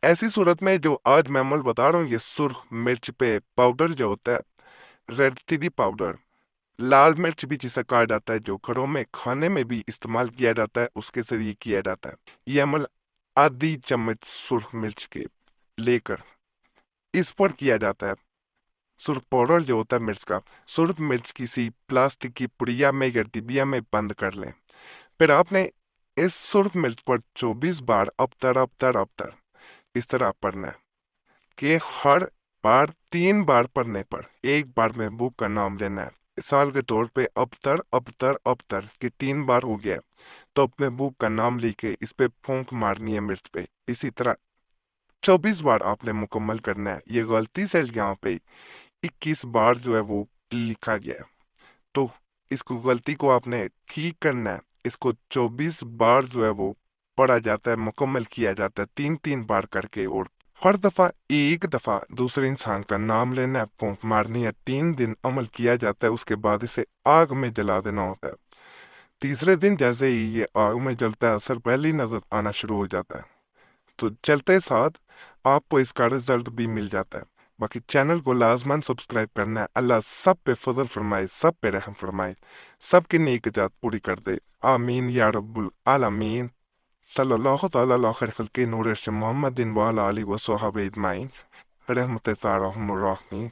ایسی صورت میں جو آج میں عمل بتا رہا ہوں، یہ سرخ مرچ پہ پاؤڈر جو ہوتا ہے، ریڈ چلی پاؤڈر، لال مرچ بھی جسے کہا جاتا ہے، جو گھروں میں کھانے میں بھی استعمال کیا جاتا ہے، اس کے ذریعے کیا جاتا ہے۔ یہ عمل آدھی چمچ سرخ مرچ کے لے کر اس پر کیا جاتا ہے۔ سرخ پاؤڈر جو ہوتا ہے مرچ کا، سرخ مرچ کسی پلاسٹک کی پڑیا میں یا ڈبیا میں بند کر لیں۔ پھر آپ نے اس سرخ مرچ پر 24 بار ابتر ابتر ابتر اس طرح پڑھنا ہے کہ ہر بار 3 بار پڑھنے پر ایک بار محبوب کا نام لینا ہے۔ مثال کے طور پہ ابتر ابتر ابتر کہ 3 بار ہو گیا، تو اپنے محبوب کا نام لے کے اس پہ پھونک مارنی ہے مرچ پہ۔ اسی طرح 24 بار آپ نے مکمل کرنا ہے۔ یہ غلطی سے یہاں پہ 21 بار جو ہے وہ لکھا گیا ہے، تو اس کو غلطی کو آپ نے ٹھیک کرنا ہے۔ اس کو 24 بار جو ہے وہ پڑھا جاتا ہے، مکمل کیا جاتا ہے 3 بار کر کے، اور ہر دفعہ ایک دفعہ دوسرے انسان کا نام لینا ہے، پھونک مارنی ہے۔ 3 دن عمل کیا جاتا ہے، اس کے بعد اسے آگ میں جلا دینا ہوتا ہے۔ تیسرے دن جیسے ہی یہ آگ میں جلتا ہے، اثر پہلی نظر آنا شروع ہو جاتا ہے، تو چلتے ساتھ آپ کو اس کا رزلٹ بھی مل جاتا ہے۔ باقی چینل کو لازماً سبسکرائب کرنا ہے۔ اللہ سب پہ فضل فرمائے، سب پہ رحم فرمائے، سب کی نیک جات پوری کر دے، آمین یا رب العالمین۔ صلی اللہ تعالی علی خیر خلق نور محمد وعلی آلہ وصحبہ اجمعین، رحمت تعالی الرحمن۔